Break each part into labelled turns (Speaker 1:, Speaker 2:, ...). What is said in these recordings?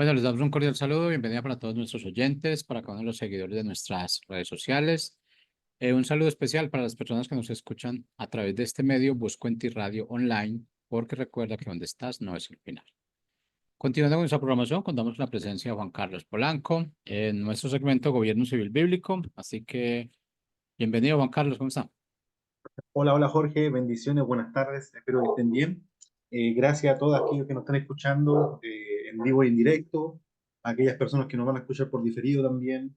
Speaker 1: Bueno, les damos un cordial saludo, bienvenida para todos nuestros oyentes, para cada uno de los seguidores de nuestras redes sociales. Un saludo especial para las personas que nos escuchan a través de este medio, Buscuenti Radio Online, porque recuerda que donde estás no es el final. Continuando con nuestra programación, contamos con la presencia de Juan Carlos Polanco en nuestro segmento Gobierno Civil Bíblico. Así que, bienvenido, Juan Carlos, ¿cómo está?
Speaker 2: Hola, hola Jorge, bendiciones, buenas tardes, espero que estén bien. Gracias a todos aquellos que nos están escuchando en vivo y en directo, a aquellas personas que nos van a escuchar por diferido también.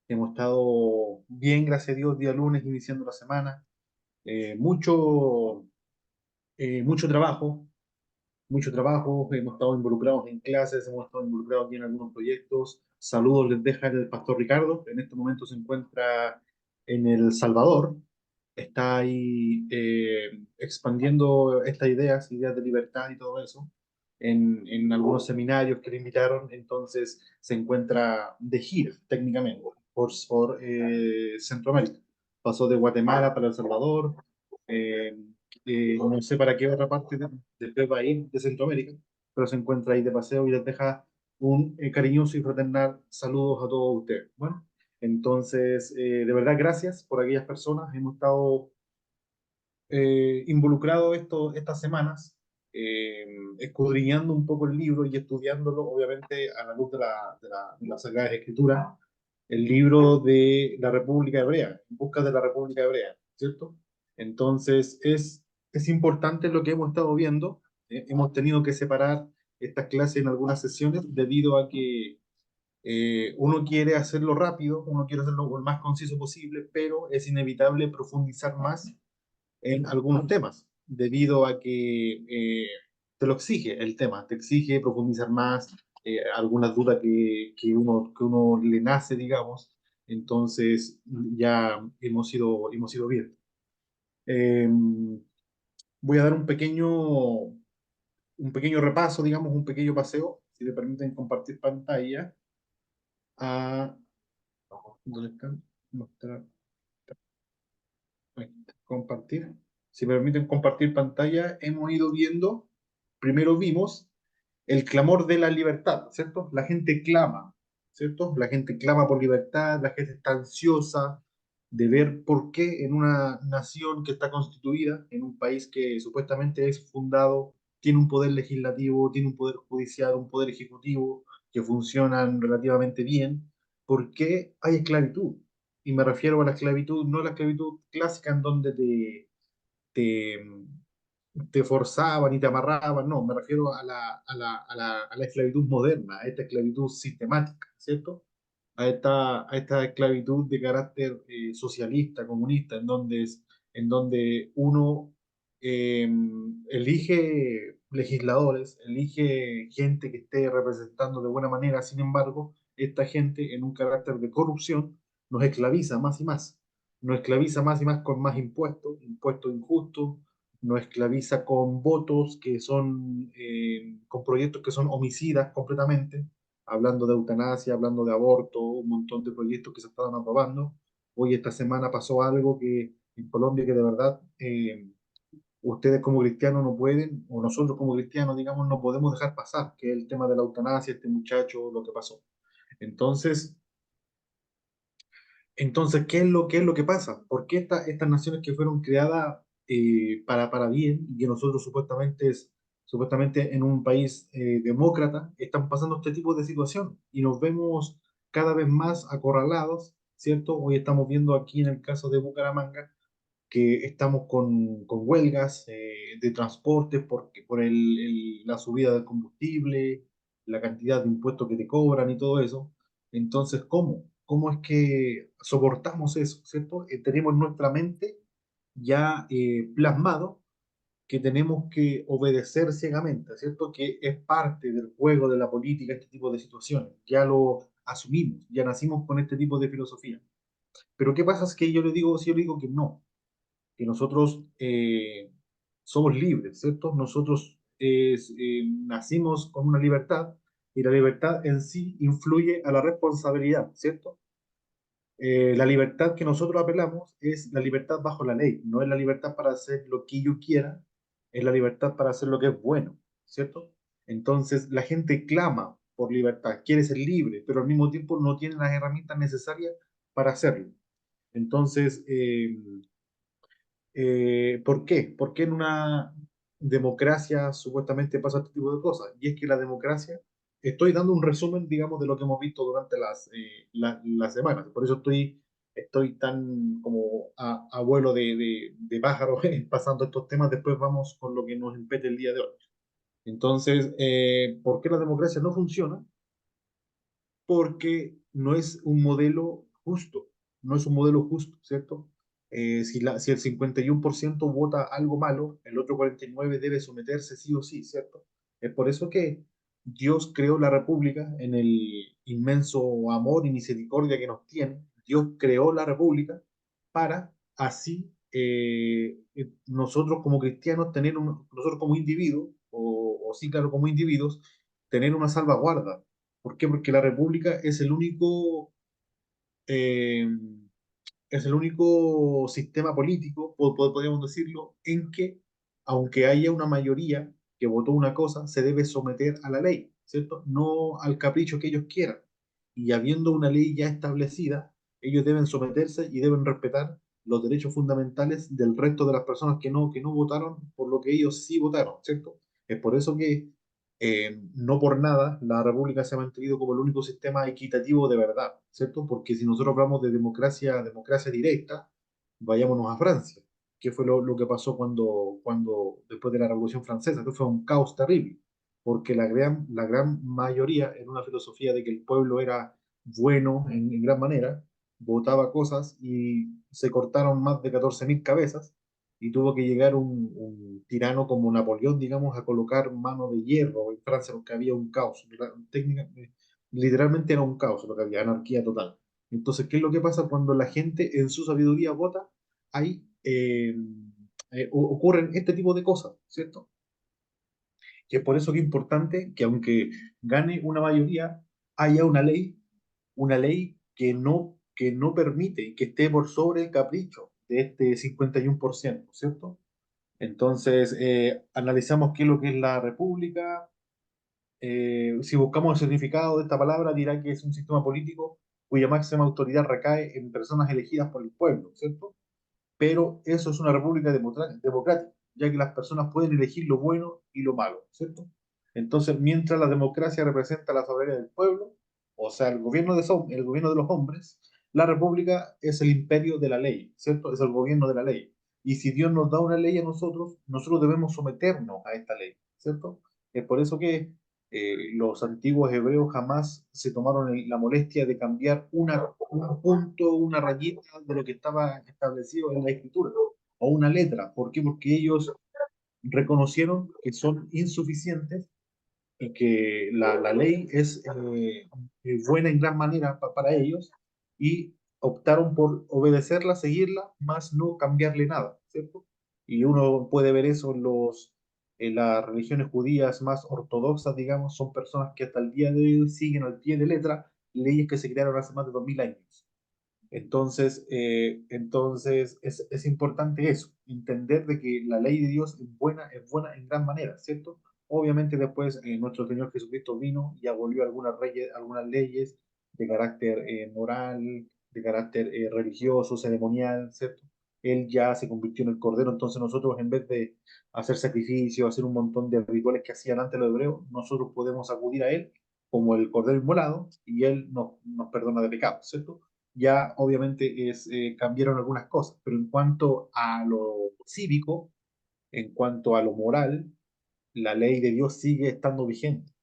Speaker 2: Hemos estado bien, gracias a Dios, día lunes, iniciando la semana. Mucho, mucho trabajo, mucho trabajo. Hemos estado involucrados en clases, hemos estado involucrados aquí en algunos proyectos. Saludos les deja el pastor Ricardo, en este momento se encuentra en El Salvador, está ahí expandiendo estas ideas de libertad y todo eso, en algunos seminarios que le invitaron, entonces se encuentra de gira técnicamente por Centroamérica. Pasó de Guatemala para El Salvador, eh, no sé para qué otra parte de país de Centroamérica, pero se encuentra ahí de paseo y les deja un cariñoso y fraternal saludos a todos ustedes. Bueno, entonces, de verdad, gracias por aquellas personas. Hemos estado involucrados estas semanas, eh, escudriñando un poco el libro y estudiándolo, obviamente, a la luz de la Sagrada Escritura, el libro de la República Hebrea, en busca de la República Hebrea, ¿cierto? Entonces, es importante lo que hemos estado viendo. Hemos tenido que separar estas clases en algunas sesiones debido a que uno quiere hacerlo rápido, uno quiere hacerlo lo más conciso posible, pero es inevitable profundizar más en algunos temas, debido a que te lo exige el tema, te exige profundizar más, algunas dudas que uno le nace, digamos, entonces ya hemos ido bien. Eh, Voy a dar un pequeño repaso, digamos, un pequeño paseo, si me permiten compartir pantalla. A, ¿Dónde están? Mostrar, ahí está, compartir. Si me permiten compartir pantalla, hemos ido viendo, primero vimos el clamor de la libertad, ¿cierto? La gente clama, ¿cierto? La gente clama por libertad, la gente está ansiosa de ver por qué en una nación que está constituida, en un país que supuestamente es fundado, tiene un poder legislativo, tiene un poder judicial, un poder ejecutivo que funcionan relativamente bien, ¿por qué hay esclavitud? Y me refiero a la esclavitud, no a la esclavitud clásica en donde te, te forzaban y te amarraban, no, me refiero a la esclavitud moderna, a esta esclavitud sistemática, ¿cierto? A esta esclavitud de carácter socialista, comunista, en donde uno eh, elige legisladores, elige gente que esté representando de buena manera, sin embargo, esta gente en un carácter de corrupción nos esclaviza más y más, nos esclaviza más y más con más impuestos, impuestos injustos, nos esclaviza con votos que son, con proyectos que son homicidas completamente, hablando de eutanasia, hablando de aborto, un montón de proyectos que se estaban aprobando. Hoy esta semana pasó algo que en Colombia que de verdad ustedes como cristianos no pueden, o nosotros como cristianos, digamos, no podemos dejar pasar, que es el tema de la eutanasia, este muchacho, lo que pasó. Entonces, ¿qué es lo que pasa? ¿Por qué estas naciones que fueron creadas para bien y que nosotros supuestamente en un país demócrata están pasando este tipo de situación y nos vemos cada vez más acorralados, ¿cierto? Hoy estamos viendo aquí en el caso de Bucaramanga que estamos con huelgas de transporte por la subida del combustible, la cantidad de impuestos que te cobran y todo eso. Entonces, ¿cómo? ¿Cómo es que soportamos eso, ¿cierto? Tenemos en nuestra mente ya plasmado que tenemos que obedecer ciegamente, ¿cierto? Que es parte del juego de la política este tipo de situaciones. Ya lo asumimos, ya nacimos con este tipo de filosofía. Pero ¿qué pasa? Es que si yo le digo que no, que nosotros somos libres, ¿cierto? Nosotros nacimos con una libertad y la libertad en sí influye a la responsabilidad, ¿cierto? La libertad que nosotros apelamos es la libertad bajo la ley, no es la libertad para hacer lo que yo quiera, es la libertad para hacer lo que es bueno, ¿cierto? Entonces la gente clama por libertad, quiere ser libre, pero al mismo tiempo no tiene las herramientas necesarias para hacerlo. Entonces, ¿por qué? ¿Por qué en una democracia supuestamente pasa este tipo de cosas? Y es que la democracia, estoy dando un resumen, digamos, de lo que hemos visto durante las semanas. Por eso estoy tan como abuelo de pájaro pasando estos temas. Después vamos con lo que nos impete el día de hoy. Entonces, ¿por qué la democracia no funciona? Porque no es un modelo justo, no es un modelo justo, ¿cierto? Si el 51% vota algo malo, el otro 49% debe someterse sí o sí, ¿cierto? Es por eso que Dios creó la República en el inmenso amor y misericordia que nos tiene. Dios creó la República para así nosotros como cristianos nosotros como individuos, o sí, claro, como individuos, tener una salvaguarda. ¿Por qué? Porque la República eh, es el único sistema político, podríamos decirlo, en que, aunque haya una mayoría que votó una cosa, se debe someter a la ley, ¿cierto? No al capricho que ellos quieran. Y habiendo una ley ya establecida, ellos deben someterse y deben respetar los derechos fundamentales del resto de las personas que no votaron por lo que ellos sí votaron, ¿cierto? Es por eso que no por nada la República se ha mantenido como el único sistema equitativo de verdad, ¿cierto? Porque si nosotros hablamos de democracia directa, vayámonos a Francia, que fue lo que pasó después de la Revolución Francesa, que fue un caos terrible, porque la gran mayoría, en una filosofía de que el pueblo era bueno en gran manera, votaba cosas y se cortaron más de 14.000 cabezas y tuvo que llegar un tirano como Napoleón, digamos, a colocar mano de hierro en Francia porque había un caos. Literalmente era un caos lo que había, anarquía total. Entonces, ¿qué es lo que pasa cuando la gente en su sabiduría vota? Ahí ocurren este tipo de cosas, ¿cierto? Que es por eso que es importante que aunque gane una mayoría, haya una ley que no permite que esté por sobre el capricho de este 51%, ¿cierto? Entonces, analizamos qué es lo que es la república. Si buscamos el significado de esta palabra, dirá que es un sistema político cuya máxima autoridad recae en personas elegidas por el pueblo, ¿cierto? Pero eso es una república democrática, ya que las personas pueden elegir lo bueno y lo malo, ¿cierto? Entonces, mientras la democracia representa la soberanía del pueblo, o sea, el gobierno de los hombres, la república es el imperio de la ley, ¿cierto? Es el gobierno de la ley. Y si Dios nos da una ley a nosotros debemos someternos a esta ley, ¿cierto? Es por eso que los antiguos hebreos jamás se tomaron la molestia de cambiar un punto, una rayita de lo que estaba establecido en la escritura, o una letra. ¿Por qué? Porque ellos reconocieron que son insuficientes y que la ley es buena en gran manera para ellos y optaron por obedecerla, seguirla, más no cambiarle nada, ¿cierto? Y uno puede ver eso en las religiones judías más ortodoxas, digamos, son personas que hasta el día de hoy siguen al pie de letra leyes que se crearon hace más de 2000 años. Entonces es importante eso, entender de que la ley de Dios es buena en gran manera, ¿cierto? Obviamente después nuestro Señor Jesucristo vino y abolió algunas leyes de carácter moral, de carácter religioso, ceremonial, ¿cierto? Él ya se convirtió en el Cordero, entonces nosotros en vez de hacer sacrificios, hacer un montón de rituales que hacían antes los hebreos, nosotros podemos acudir a Él como el Cordero inmolado y Él nos perdona de pecados, ¿cierto? Ya obviamente cambiaron algunas cosas, pero en cuanto a lo cívico, en cuanto a lo moral, la ley de Dios sigue estando vigente,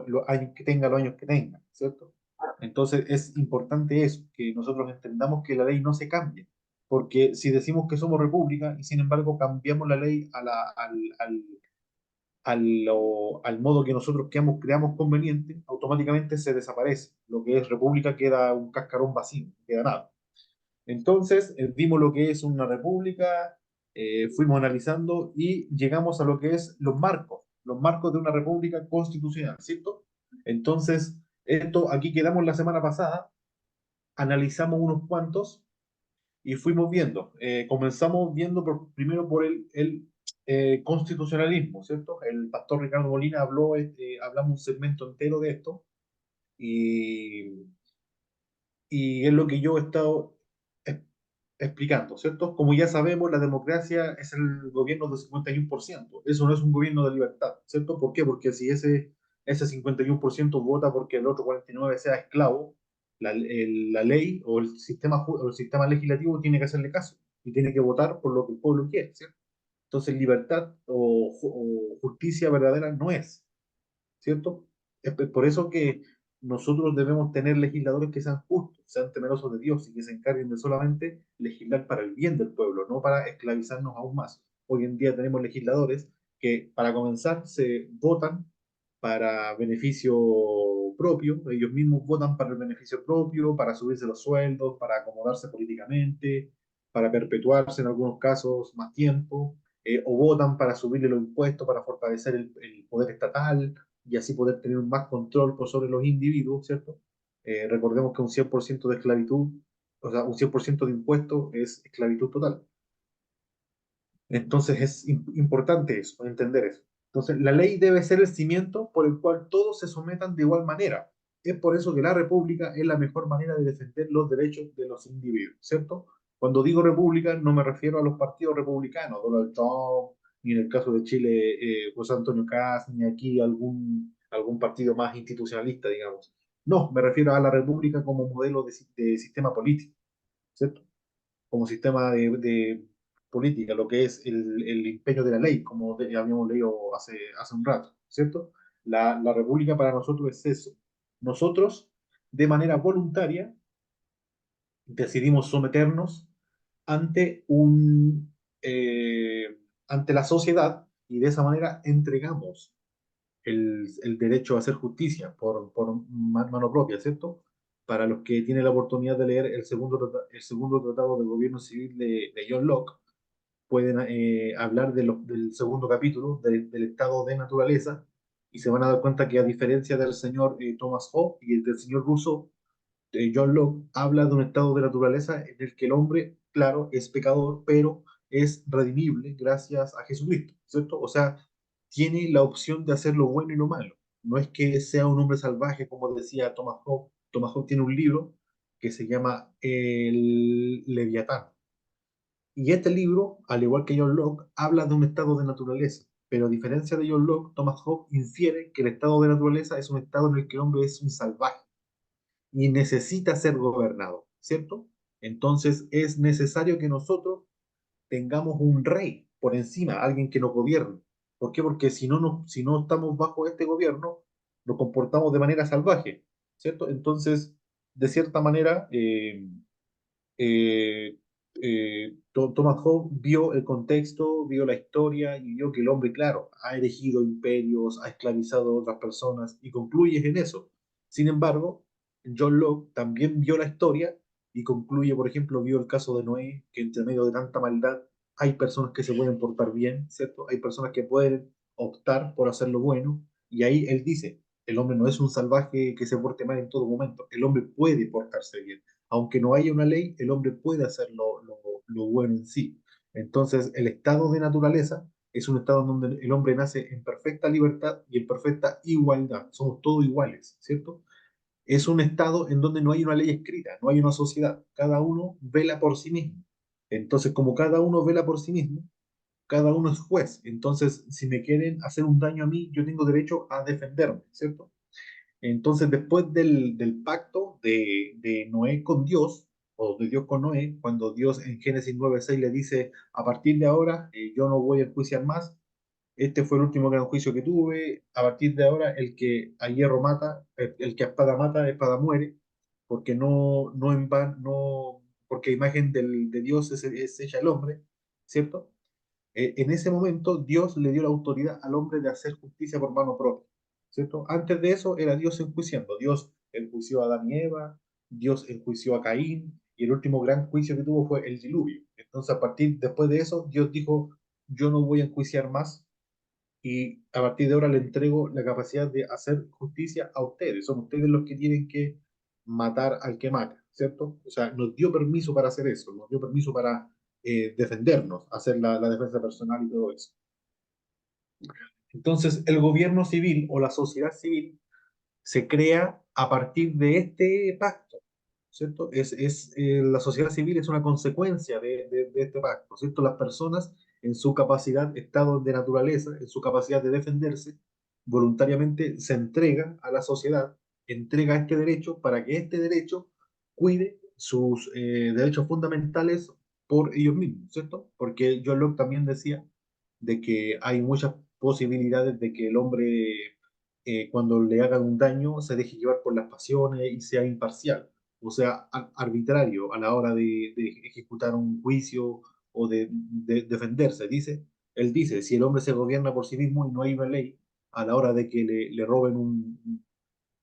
Speaker 2: los años que tenga, los años que tenga, ¿cierto? Entonces es importante eso, que nosotros entendamos que la ley no se cambia, porque si decimos que somos república y sin embargo cambiamos la ley al modo que nosotros creamos conveniente, automáticamente se desaparece. Lo que es república queda un cascarón vacío, no queda nada. Entonces, vimos lo que es una república, fuimos analizando y llegamos a lo que es los marcos de una república constitucional, ¿cierto? Entonces, aquí quedamos la semana pasada, analizamos unos cuantos y fuimos viendo. Comenzamos viendo primero por constitucionalismo, ¿cierto? El pastor Ricardo Molina habló, hablamos un segmento entero de esto y, y es lo que yo he estado es- explicando, ¿cierto? Como ya sabemos, la democracia es el gobierno del 51%. Eso no es un gobierno de libertad, ¿cierto? ¿Por qué? Porque si ese 51% vota porque el otro 49% sea esclavo, la ley o o el sistema legislativo tiene que hacerle caso y tiene que votar por lo que el pueblo quiere, ¿cierto? Entonces, libertad o justicia verdadera no es, ¿cierto? Es por eso que nosotros debemos tener legisladores que sean justos, sean temerosos de Dios y que se encarguen de solamente legislar para el bien del pueblo, no para esclavizarnos aún más. Hoy en día tenemos legisladores que, para comenzar, se votan para beneficio propio, ellos mismos votan para el beneficio propio, para subirse los sueldos, para acomodarse políticamente, para perpetuarse en algunos casos más tiempo, o votan para subirle los impuestos, para fortalecer el poder estatal y así poder tener más control por sobre los individuos, ¿cierto? Recordemos que un 100% de esclavitud, o sea, un 100% de impuestos es esclavitud total. Entonces es importante eso, entender eso. Entonces la ley debe ser el cimiento por el cual todos se sometan de igual manera. Es por eso que la república es la mejor manera de defender los derechos de los individuos, ¿cierto? Cuando digo república no me refiero a los partidos republicanos, Donald Trump, ni en el caso de Chile, José Antonio Kast, ni aquí algún partido más institucionalista, digamos. No, me refiero a la república como modelo de sistema político, ¿cierto? Como sistema de política, lo que es el empeño de la ley, como habíamos leído hace un rato, ¿cierto? La república para nosotros es eso. Nosotros, de manera voluntaria, decidimos someternos ante ante la sociedad y de esa manera entregamos el derecho a hacer justicia por mano propia, ¿cierto? Para los que tienen la oportunidad de leer el segundo tratado de gobierno civil de John Locke, pueden hablar del segundo capítulo del estado de naturaleza y se van a dar cuenta que a diferencia del señor Thomas Hobbes y del señor Rousseau, John Locke habla de un estado de naturaleza en el que el hombre, claro, es pecador, pero es redimible gracias a Jesucristo, ¿cierto? O sea, tiene la opción de hacer lo bueno y lo malo. No es que sea un hombre salvaje, como decía Thomas Hobbes. Thomas Hobbes tiene un libro que se llama El Leviatán. Y este libro, al igual que John Locke, habla de un estado de naturaleza. Pero a diferencia de John Locke, Thomas Hobbes infiere que el estado de naturaleza es un estado en el que el hombre es un salvaje y necesita ser gobernado, ¿cierto? Entonces es necesario que nosotros tengamos un rey por encima, alguien que nos gobierne. ¿Por qué? Porque si no estamos bajo este gobierno, nos comportamos de manera salvaje, ¿cierto? Entonces, de cierta manera, eh, Thomas Hobbes vio el contexto, vio la historia y vio que el hombre, claro, ha erigido imperios, ha esclavizado a otras personas y concluye en eso. Sin embargo, John Locke también vio la historia y concluye, por ejemplo, vio el caso de Noé, que entre medio de tanta maldad hay personas que se pueden portar bien, ¿cierto? Hay personas que pueden optar por hacer lo bueno y ahí él dice, el hombre no es un salvaje que se porte mal en todo momento, el hombre puede portarse bien aunque no haya una ley, el hombre puede hacer lo bueno en sí. Entonces, el estado de naturaleza es un estado en donde el hombre nace en perfecta libertad y en perfecta igualdad. Somos todos iguales, ¿cierto? Es un estado en donde no hay una ley escrita, no hay una sociedad. Cada uno vela por sí mismo. Entonces, como cada uno vela por sí mismo, cada uno es juez. Entonces, si me quieren hacer un daño a mí, yo tengo derecho a defenderme, ¿cierto? Entonces, después del pacto de Noé con Dios, o de Dios con Noé, cuando Dios en Génesis 9:6 le dice, a partir de ahora yo no voy a enjuiciar más, este fue el último gran juicio que tuve, a partir de ahora el que a hierro mata, el que a espada mata, a espada muere, porque no en van, no, porque imagen de Dios es hecha el hombre, ¿cierto? En ese momento Dios le dio la autoridad al hombre de hacer justicia por mano propia, ¿cierto? Antes de eso era Dios enjuiciando. Dios enjuició a Adán y Eva, Dios enjuició a Caín, y el último gran juicio que tuvo fue el diluvio. Entonces, después de eso, Dios dijo, yo no voy a enjuiciar más, y a partir de ahora le entrego la capacidad de hacer justicia a ustedes. Son ustedes los que tienen que matar al que mata, ¿cierto? O sea, nos dio permiso para hacer eso, nos dio permiso para defendernos, hacer la defensa personal y todo eso. Entonces, el gobierno civil o la sociedad civil se crea a partir de este pacto, ¿cierto? La sociedad civil es una consecuencia de este pacto, ¿cierto? Las personas en su capacidad, estado de naturaleza, en su capacidad de defenderse, voluntariamente se entrega a la sociedad, entrega este derecho para que este derecho cuide sus derechos fundamentales por ellos mismos, ¿cierto? Porque John Locke también decía de que hay muchas posibilidades de que el hombre cuando le hagan un daño se deje llevar por las pasiones y sea imparcial, o sea, arbitrario a la hora de ejecutar un juicio o de defenderse. Él dice, si el hombre se gobierna por sí mismo y no hay una ley, a la hora de que le roben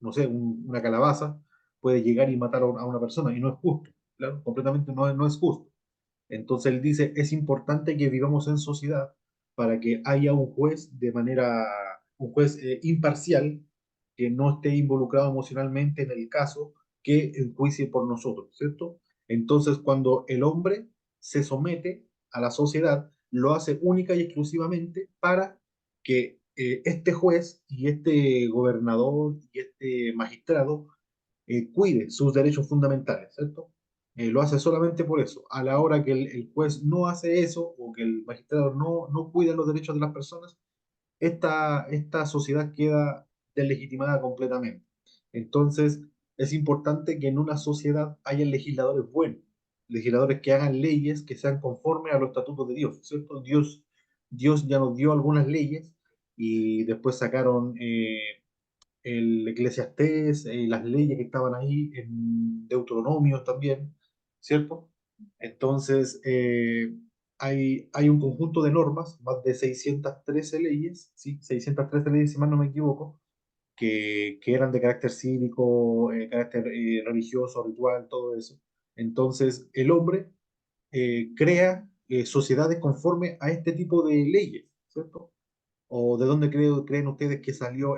Speaker 2: no sé, una calabaza, puede llegar y matar a una persona y no es justo, claro, completamente no es justo. Entonces él dice, es importante que vivamos en sociedad para que haya un juez imparcial, que no esté involucrado emocionalmente en el caso, que enjuicie por nosotros, ¿cierto? Entonces cuando el hombre se somete a la sociedad, lo hace única y exclusivamente para que este juez y este gobernador y este magistrado cuide sus derechos fundamentales, ¿cierto? Lo hace solamente por eso. A la hora que el juez no hace eso o que el magistrado no cuida los derechos de las personas, esta sociedad queda deslegitimada completamente. Entonces, es importante que en una sociedad haya legisladores buenos, legisladores que hagan leyes que sean conformes a los estatutos de Dios, ¿cierto? Dios ya nos dio algunas leyes y después sacaron el Eclesiastés, las leyes que estaban ahí, en Deuteronomio también, ¿cierto? Entonces, hay un conjunto de normas, más de 613 leyes, ¿sí? 613 leyes, si mal no me equivoco, que eran de carácter cívico, carácter religioso, ritual, todo eso. Entonces, el hombre crea sociedades conforme a este tipo de leyes, ¿cierto? ¿O de dónde creen ustedes que salió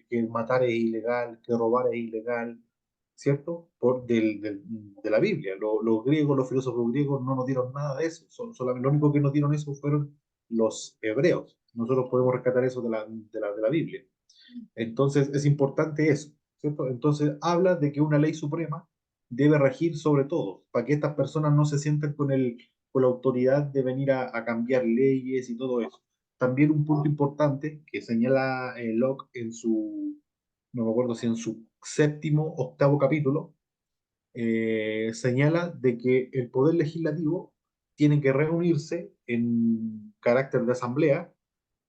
Speaker 2: que matar es ilegal, que robar es ilegal, ¿cierto? De la Biblia. Los griegos, los filósofos griegos no nos dieron nada de eso. Solamente, lo único que nos dieron eso fueron los hebreos. Nosotros podemos rescatar eso de la Biblia. Entonces es importante eso, ¿cierto? Entonces habla de que una ley suprema debe regir sobre todo, para que estas personas no se sientan con la autoridad de venir a cambiar leyes y todo eso. También un punto importante que señala Locke no me acuerdo si en su séptimo, octavo capítulo, señala de que el poder legislativo tiene que reunirse en carácter de asamblea,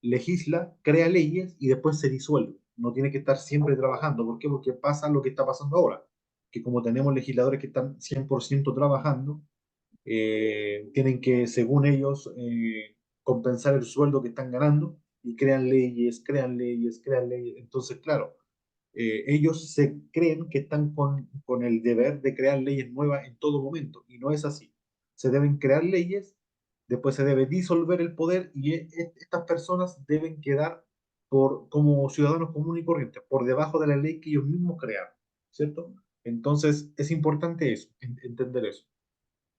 Speaker 2: legisla, crea leyes y después se disuelve. No tiene que estar siempre trabajando. ¿Por qué? Porque pasa lo que está pasando ahora, que como tenemos legisladores que están 100% trabajando, tienen que, según ellos, compensar el sueldo que están ganando y crean leyes, crean leyes, crean leyes. Entonces, claro, ellos se creen que están con el deber de crear leyes nuevas en todo momento, y no es así. Se deben crear leyes, después se debe disolver el poder y estas personas deben quedar como ciudadanos comunes y corrientes, por debajo de la ley que ellos mismos crearon, ¿cierto? Entonces, es importante eso, entender eso.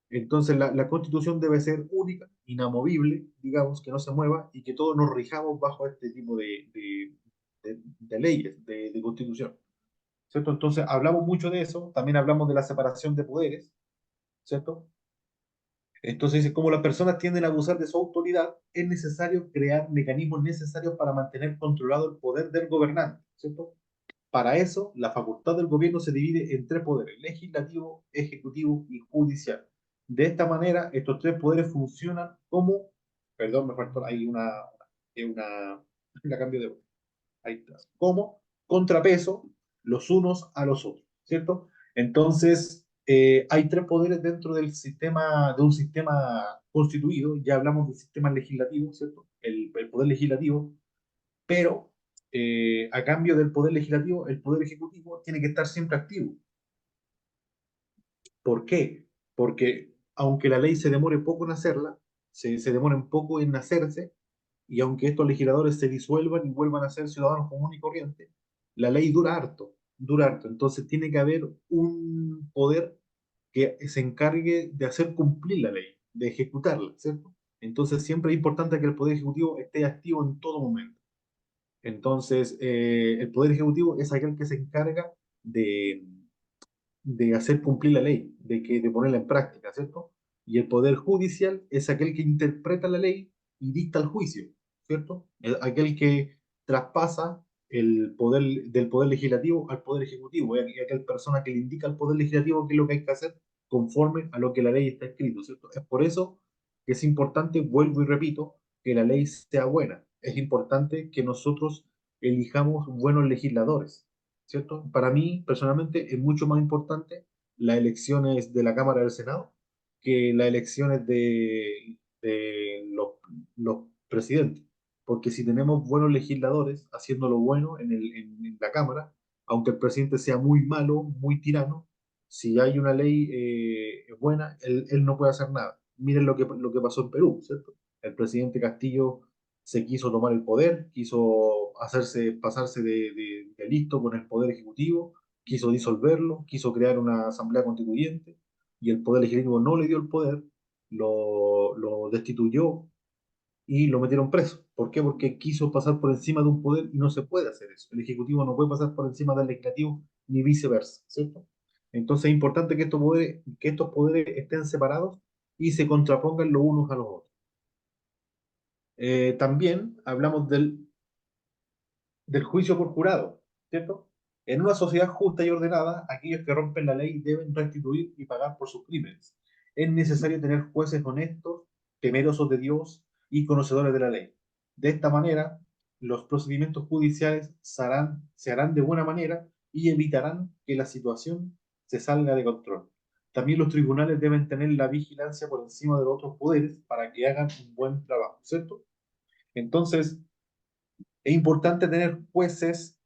Speaker 2: Entonces, la constitución debe ser única, inamovible, digamos, que no se mueva y que todos nos rijamos bajo este tipo de leyes, de constitución, ¿cierto? Entonces, hablamos mucho de eso, también hablamos de la separación de poderes, ¿cierto? Entonces, dice, como las personas tienden a abusar de su autoridad, es necesario crear mecanismos necesarios para mantener controlado el poder del gobernante, ¿cierto? Para eso, la facultad del gobierno se divide en tres poderes: legislativo, ejecutivo y judicial. De esta manera, estos tres poderes funcionan como, perdón, me faltó, hay la cambio de voz. Ahí está. Como contrapeso los unos a los otros, ¿cierto? Entonces, hay tres poderes dentro de un sistema constituido. Ya hablamos del sistema legislativo, ¿cierto? El poder legislativo, pero a cambio del poder legislativo, el poder ejecutivo tiene que estar siempre activo. ¿Por qué? Porque aunque la ley se demore poco en hacerla, se demoren poco en hacerse, y aunque estos legisladores se disuelvan y vuelvan a ser ciudadanos comunes y corrientes, la ley dura harto, dura harto. Entonces tiene que haber un poder que se encargue de hacer cumplir la ley, de ejecutarla, ¿cierto? Entonces siempre es importante que el Poder Ejecutivo esté activo en todo momento. Entonces, el Poder Ejecutivo es aquel que se encarga de, de hacer cumplir la ley, de ponerla en práctica, ¿cierto? Y el Poder Judicial es aquel que interpreta la ley y dicta el juicio, ¿cierto? Aquel que traspasa el poder del Poder Legislativo al Poder Ejecutivo, y aquel persona que le indica al Poder Legislativo qué es lo que hay que hacer conforme a lo que la ley está escrito, ¿cierto? Es por eso que es importante, vuelvo y repito, que la ley sea buena. Es importante que nosotros elijamos buenos legisladores, ¿cierto? Para mí, personalmente, es mucho más importante las elecciones de la Cámara del Senado que las elecciones de los presidentes. Porque si tenemos buenos legisladores haciendo lo bueno en la Cámara, aunque el presidente sea muy malo, muy tirano, si hay una ley buena, él no puede hacer nada. Miren lo que pasó en Perú, ¿cierto? El presidente Castillo se quiso tomar el poder, quiso pasarse de listo con el poder ejecutivo, quiso disolverlo, quiso crear una asamblea constituyente y el poder legislativo no le dio el poder, lo destituyó y lo metieron preso. ¿Por qué? Porque quiso pasar por encima de un poder y no se puede hacer eso. El ejecutivo no puede pasar por encima del legislativo ni viceversa, ¿cierto? Entonces es importante que estos poderes estén separados y se contrapongan los unos a los otros. También hablamos del juicio por jurado, ¿cierto? En una sociedad justa y ordenada, aquellos que rompen la ley deben restituir y pagar por sus crímenes. Es necesario tener jueces honestos, temerosos de Dios y conocedores de la ley. De esta manera, los procedimientos judiciales se harán de buena manera y evitarán que la situación se salga de control. También los tribunales deben tener la vigilancia por encima de los otros poderes para que hagan un buen trabajo, ¿cierto? Entonces, es importante tener jueces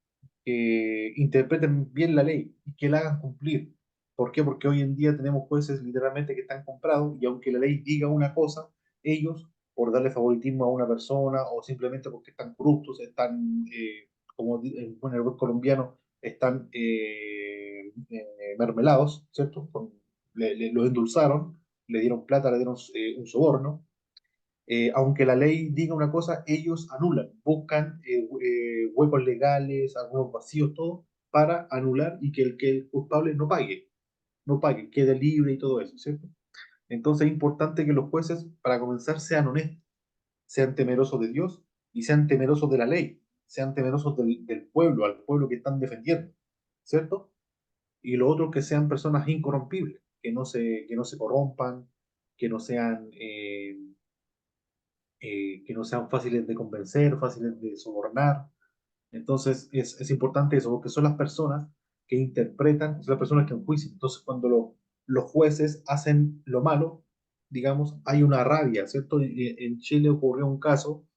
Speaker 2: que interpreten bien la ley y que la hagan cumplir. ¿Por qué? Porque hoy en día tenemos jueces literalmente que están comprados y aunque la ley diga una cosa, ellos, por darle favoritismo a una persona o simplemente porque están corruptos, están, como en el buen colombiano, están mermelados, ¿cierto? Lo endulzaron, le dieron plata, le dieron un soborno, aunque la ley diga una cosa, ellos anulan, buscan huecos legales, algunos vacíos, todo, para anular y que el culpable no pague, quede libre y todo eso, ¿cierto? Entonces es importante que los jueces, para comenzar, sean honestos, sean temerosos de Dios y sean temerosos de la ley, sean temerosos del pueblo, al pueblo que están defendiendo, ¿cierto? Y lo otro, que sean personas incorrompibles, que no se corrompan, que no sean que no sean fáciles de convencer, fáciles de sobornar. Entonces es importante eso, porque son las personas que interpretan, son las personas que enjuician. Entonces cuando los jueces hacen lo malo, digamos, hay una rabia, ¿cierto? Y en Chile ocurrió un caso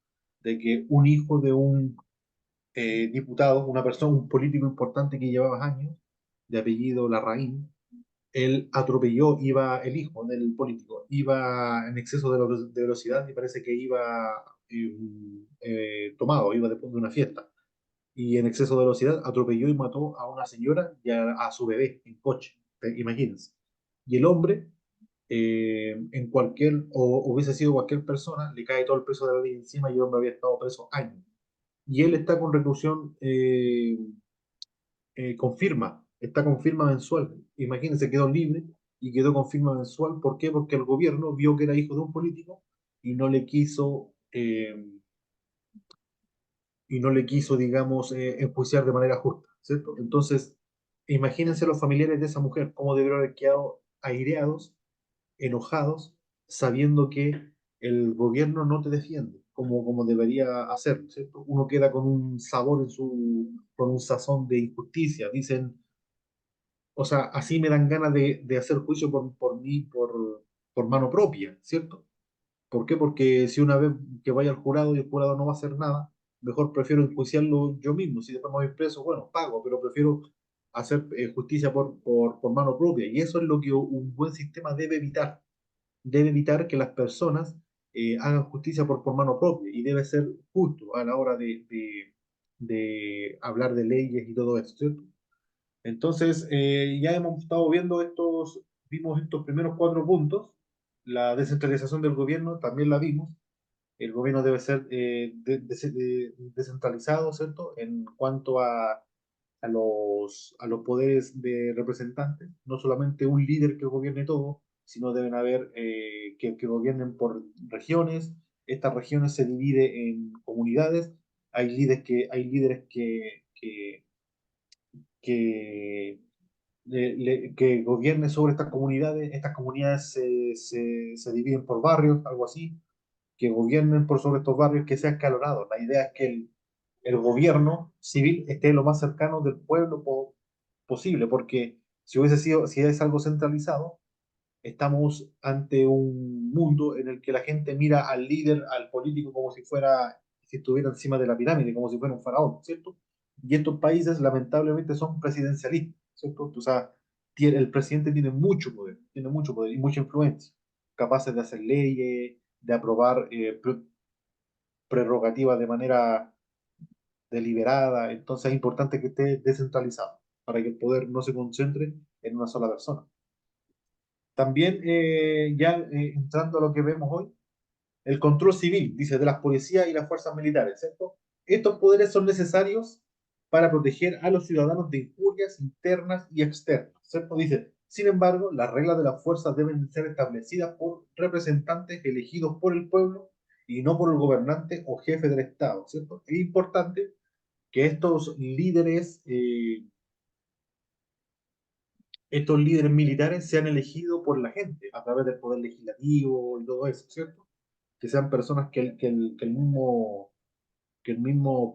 Speaker 2: de que un hijo de un diputado, una persona, un político importante que llevaba años, de apellido Larraín, él atropelló, el hijo del político, iba en exceso de velocidad y parece que iba tomado, iba después de una fiesta. Y en exceso de velocidad atropelló y mató a una señora y a su bebé en coche, imagínense. Y el hombre, o hubiese sido cualquier persona, le cae todo el peso de la ley encima y el hombre había estado preso años. Y él está con reclusión está con firma mensual. Imagínense, quedó libre y quedó con firma mensual. ¿Por qué? Porque el gobierno vio que era hijo de un político y no le quiso, digamos, enjuiciar de manera justa, ¿cierto? Entonces, imagínense los familiares de esa mujer, cómo debieron haber quedado aireados, enojados, sabiendo que el gobierno no te defiende como debería hacerlo, ¿cierto? Uno queda con un sabor con un sazón de injusticia. Dicen, o sea, así me dan ganas de hacer juicio por mí, por mano propia, ¿cierto? ¿Por qué? Porque si una vez que vaya al jurado y el jurado no va a hacer nada, mejor prefiero enjuiciarlo yo mismo. Si después me voy preso, bueno, pago, pero prefiero hacer justicia por mano propia. Y eso es lo que un buen sistema debe evitar. Debe evitar que las personas hagan justicia por mano propia y debe ser justo a la hora de hablar de leyes y todo eso, ¿cierto? Entonces, ya hemos estado vimos estos primeros 4 puntos. la descentralización del gobierno también la vimos. El gobierno debe ser descentralizado, ¿cierto? En cuanto a los poderes de representantes, no solamente un líder que gobierne todo, sino deben haber que gobiernen por regiones. Estas regiones se dividen en comunidades. Hay líderes que, que gobiernen sobre estas comunidades. Estas comunidades se dividen por barrios, algo así, que gobiernen por sobre estos barrios, que sea escalonado. La idea es que el gobierno civil esté lo más cercano del pueblo posible, porque si es algo centralizado, estamos ante un mundo en el que la gente mira al líder, al político, como si estuviera encima de la pirámide, como si fuera un faraón, ¿cierto? Y estos países lamentablemente son presidencialistas, ¿cierto? O sea, el presidente tiene mucho poder y mucha influencia, capaces de hacer leyes, de aprobar prerrogativas de manera deliberada. Entonces es importante que esté descentralizado para que el poder no se concentre en una sola persona. También, entrando a lo que vemos hoy, el control civil, dice, de las policías y las fuerzas militares, ¿cierto? Estos poderes son necesarios para proteger a los ciudadanos de injurias internas y externas, ¿cierto? Dice, sin embargo, las reglas de las fuerzas deben ser establecidas por representantes elegidos por el pueblo y no por el gobernante o jefe del Estado, ¿cierto? Es importante que estos líderes militares sean elegidos por la gente a través del poder legislativo y todo eso, ¿cierto? Que sean personas que el mismo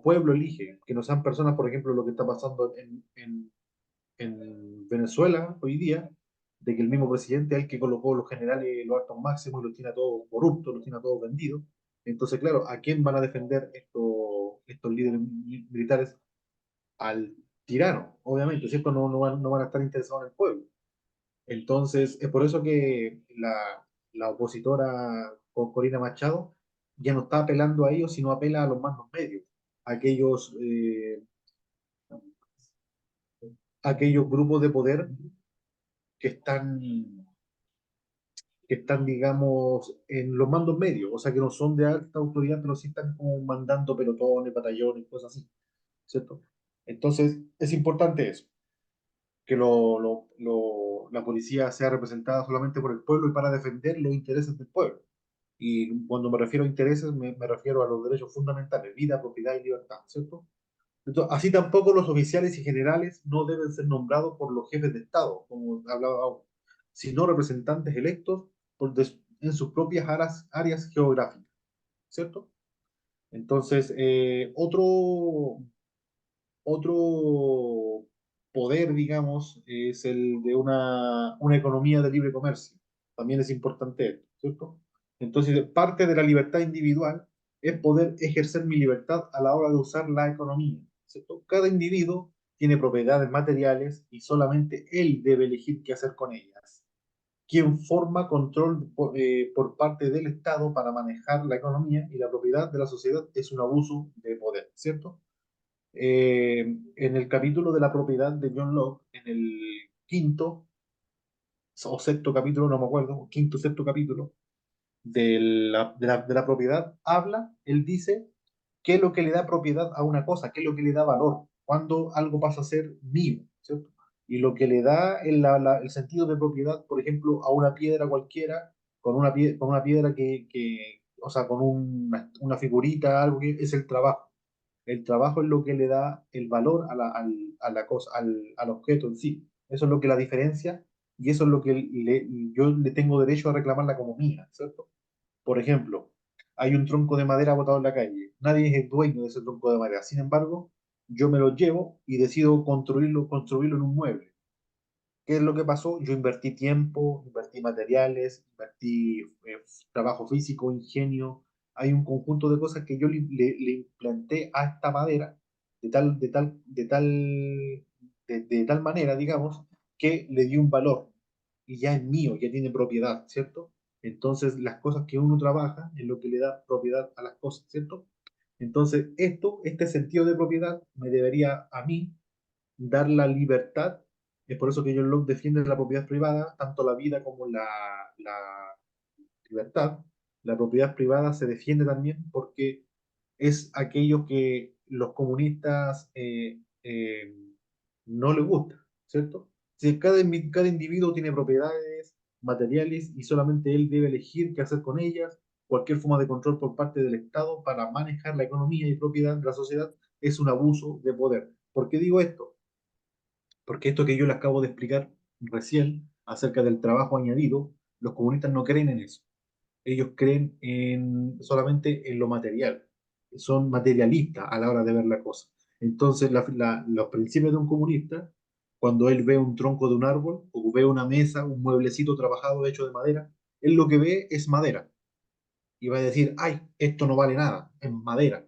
Speaker 2: pueblo elige, que no sean personas, por ejemplo, lo que está pasando en Venezuela hoy día, de que el mismo presidente es el que colocó los generales, los altos máximos y los tiene a todos corruptos, los tiene a todos vendidos. Entonces, claro, ¿a quién van a defender estos líderes militares? Al tirano, obviamente, ¿cierto? No van a estar interesados en el pueblo. Entonces, es por eso que la opositora Corina Machado ya no está apelando a ellos, sino apela a los mandos medios, a aquellos grupos de poder que están, digamos, en los mandos medios, o sea, que no son de alta autoridad, pero sí están como mandando pelotones, batallones, cosas así, ¿cierto? Entonces, es importante eso, que la policía sea representada solamente por el pueblo y para defender los intereses del pueblo. Y cuando me refiero a intereses, me refiero a los derechos fundamentales, vida, propiedad y libertad, ¿cierto? Entonces, así tampoco los oficiales y generales no deben ser nombrados por los jefes de Estado, como hablaba ahora, sino representantes electos en sus propias áreas geográficas, ¿cierto? Entonces, otro poder, digamos, es el de una economía de libre comercio. También es importante esto, ¿cierto? Entonces, parte de la libertad individual es poder ejercer mi libertad a la hora de usar la economía, ¿cierto? Cada individuo tiene propiedades materiales y solamente él debe elegir qué hacer con ellas. Quien forma control por parte del Estado para manejar la economía y la propiedad de la sociedad es un abuso de poder, ¿cierto? En el capítulo de la propiedad de John Locke, en el quinto o sexto capítulo, no me acuerdo, quinto o sexto capítulo de la propiedad, él dice qué es lo que le da propiedad a una cosa, qué es lo que le da valor, cuando algo pasa a ser mío, ¿cierto? Y lo que le da el sentido de propiedad, por ejemplo, a una piedra cualquiera, con una piedra o sea, con una figurita, algo que es el trabajo. El trabajo es lo que le da el valor a la cosa, al objeto en sí. Eso es lo que la diferencia y eso es lo que yo le tengo derecho a reclamarla como mía, ¿cierto? Por ejemplo, hay un tronco de madera botado en la calle. Nadie es el dueño de ese tronco de madera. Sin embargo, yo me lo llevo y decido construirlo en un mueble. ¿Qué es lo que pasó? Yo invertí tiempo, invertí materiales, invertí trabajo físico, ingenio. Hay un conjunto de cosas que yo le implanté a esta madera de tal manera, digamos, que le di un valor y ya es mío, ya tiene propiedad, ¿cierto? Entonces, las cosas que uno trabaja es lo que le da propiedad a las cosas, ¿cierto? Entonces, este sentido de propiedad me debería a mí dar la libertad. Es por eso que John Locke defiende la propiedad privada, tanto la vida como libertad, la propiedad privada se defiende también porque es aquello que los comunistas no les gusta, ¿cierto? Si cada individuo tiene propiedades materiales y solamente él debe elegir qué hacer con ellas, cualquier forma de control por parte del Estado para manejar la economía y propiedad de la sociedad es un abuso de poder. ¿Por qué digo esto? Porque esto que yo les acabo de explicar recién acerca del trabajo añadido, los comunistas no creen en eso. Ellos creen solamente en lo material. Son materialistas a la hora de ver la cosa. Entonces, los principios de un comunista, cuando él ve un tronco de un árbol o ve una mesa, un mueblecito trabajado hecho de madera, él lo que ve es madera. Y va a decir, ay, esto no vale nada, es madera.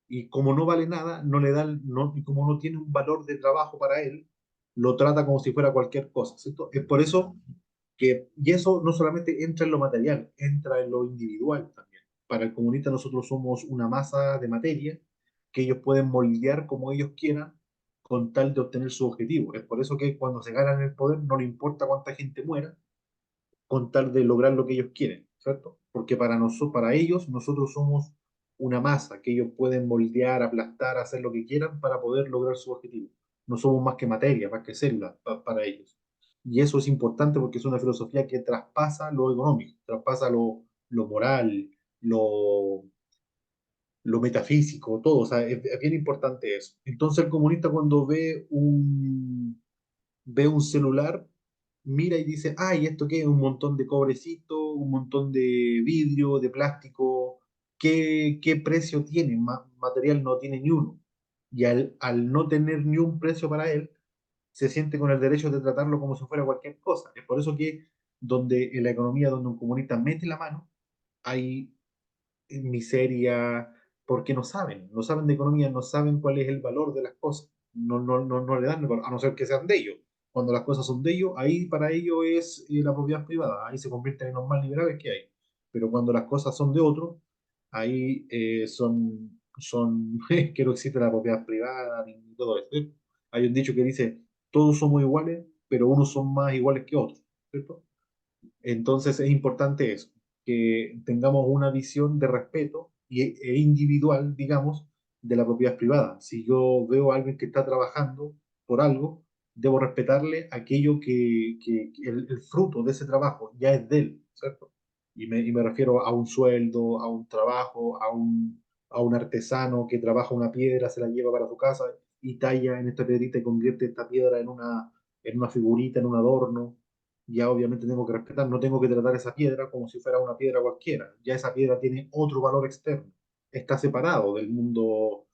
Speaker 2: Y como no vale nada, no le da, y como no tiene un valor de trabajo para él, lo trata como si fuera cualquier cosa, ¿cierto? Es por eso y eso no solamente entra en lo material, entra en lo individual también. Para el comunista nosotros somos una masa de materia que ellos pueden moldear como ellos quieran con tal de obtener su objetivo. Es por eso que cuando se ganan el poder no le importa cuánta gente muera, con tal de lograr lo que ellos quieren, ¿cierto? Porque para ellos nosotros somos una masa que ellos pueden moldear, aplastar, hacer lo que quieran para poder lograr su objetivo. No somos más que materia, más que células para ellos. Y eso es importante porque es una filosofía que traspasa lo económico, traspasa lo moral, lo, lo metafísico, todo. O sea, es bien importante eso. Entonces el comunista cuando ve un celular, mira y dice, ay, ¿esto qué es? Un montón de cobrecito, un montón de vidrio, de plástico, ¿qué precio tiene? Material no tiene ni uno. Y al no tener ni un precio para él, se siente con el derecho de tratarlo como si fuera cualquier cosa. Es por eso que donde en la economía, donde un comunista mete la mano, hay miseria, porque no saben de economía, no saben cuál es el valor de las cosas, no le dan el valor, a no ser que sean de ellos. Cuando las cosas son de ellos, ahí para ellos es la propiedad privada, ahí se convierten en los más liberales que hay. Pero cuando las cosas son de otros, ahí son que no existe la propiedad privada ni todo eso. ¿Cierto? Hay un dicho que dice, todos somos iguales, pero unos son más iguales que otros, ¿cierto? Entonces es importante eso, que tengamos una visión de respeto e individual, digamos, de la propiedad privada. Si yo veo a alguien que está trabajando por algo, debo respetarle aquello que el fruto de ese trabajo ya es de él, ¿cierto? Y me refiero a un sueldo, a un trabajo, a un artesano que trabaja una piedra, se la lleva para su casa y talla en esta piedrita y convierte esta piedra en una figurita, en un adorno. Ya obviamente tengo que respetar, no tengo que tratar esa piedra como si fuera una piedra cualquiera. Ya esa piedra tiene otro valor externo, está separado del mundo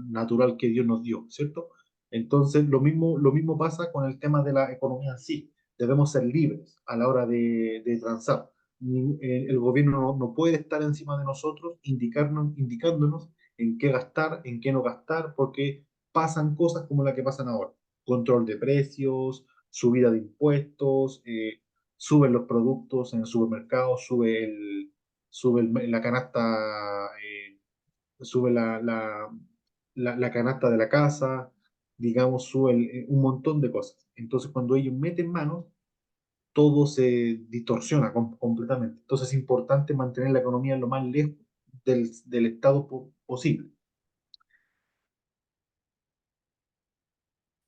Speaker 2: natural que Dios nos dio, ¿cierto? Entonces, lo mismo pasa con el tema de la economía en sí. Debemos ser libres a la hora de transar. El gobierno no puede estar encima de nosotros, indicándonos en qué gastar, en qué no gastar, porque pasan cosas como la que pasan ahora. Control de precios, subida de impuestos, suben los productos en el supermercado, la canasta, sube la canasta de la casa, digamos, sube un montón de cosas. Entonces, cuando ellos meten manos, todo se distorsiona completamente. Entonces, es importante mantener la economía lo más lejos del Estado posible.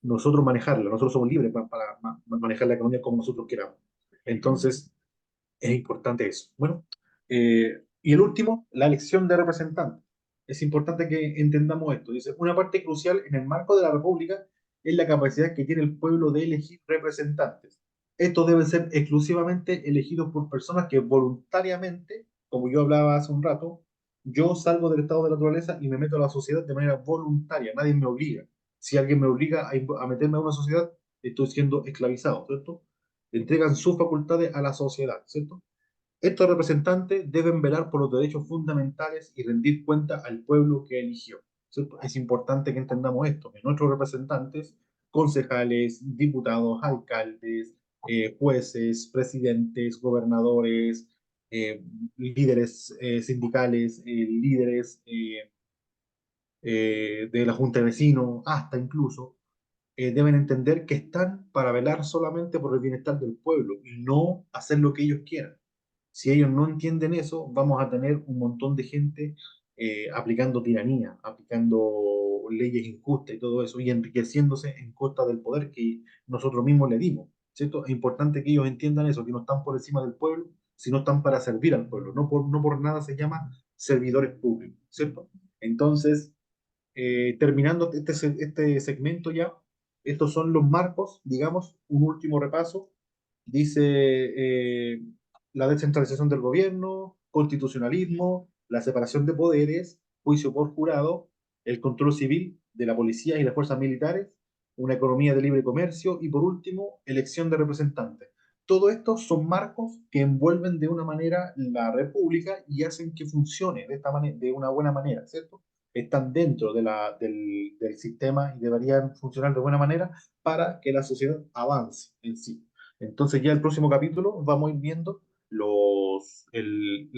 Speaker 2: Nosotros somos libres para manejar la economía como nosotros queramos. Entonces, es importante eso. Bueno, y el último, la elección de representantes. Es importante que entendamos esto. Dice, una parte crucial en el marco de la República es la capacidad que tiene el pueblo de elegir representantes. Estos deben ser exclusivamente elegidos por personas que voluntariamente, como yo hablaba hace un rato, yo salgo del estado de la naturaleza y me meto a la sociedad de manera voluntaria. Nadie me obliga. Si alguien me obliga a meterme a una sociedad, estoy siendo esclavizado, ¿cierto? Entregan sus facultades a la sociedad, ¿cierto? Estos representantes deben velar por los derechos fundamentales y rendir cuenta al pueblo que eligió, ¿cierto? Es importante que entendamos esto, que nuestros representantes, concejales, diputados, alcaldes, jueces, presidentes, gobernadores, líderes sindicales, líderes de la Junta de Vecinos, hasta incluso, deben entender que están para velar solamente por el bienestar del pueblo y no hacer lo que ellos quieran. Si ellos no entienden eso, vamos a tener un montón de gente aplicando tiranía, aplicando leyes injustas y todo eso, y enriqueciéndose en costa del poder que nosotros mismos le dimos, ¿cierto? Es importante que ellos entiendan eso, que no están por encima del pueblo, sino están para servir al pueblo. No por nada se llama servidores públicos, ¿cierto? Entonces, terminando este segmento ya, estos son los marcos, digamos, un último repaso. Dice la descentralización del gobierno, constitucionalismo, la separación de poderes, juicio por jurado, el control civil de la policía y las fuerzas militares, una economía de libre comercio y por último, elección de representantes. Todo esto son marcos que envuelven de una manera la república y hacen que funcione de esta manera, de una buena manera, ¿cierto? Están dentro del sistema y deberían funcionar de buena manera para que la sociedad avance en sí. Entonces ya el próximo capítulo vamos a ir viendo los, el,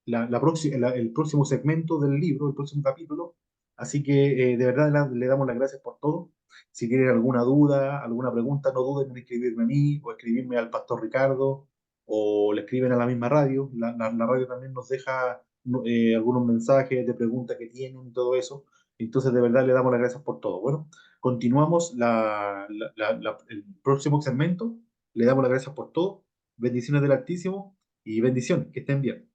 Speaker 2: el próximo segmento del libro, el próximo capítulo. Así que de verdad le damos las gracias por todo. Si tienen alguna duda, alguna pregunta, no duden en escribirme a mí o escribirme al Pastor Ricardo o le escriben a la misma radio. La radio también nos deja algunos mensajes de preguntas que tienen y todo eso. Entonces de verdad le damos las gracias por todo. Bueno, continuamos el próximo segmento. Le damos las gracias por todo. Bendiciones del Altísimo y bendiciones. Que estén bien.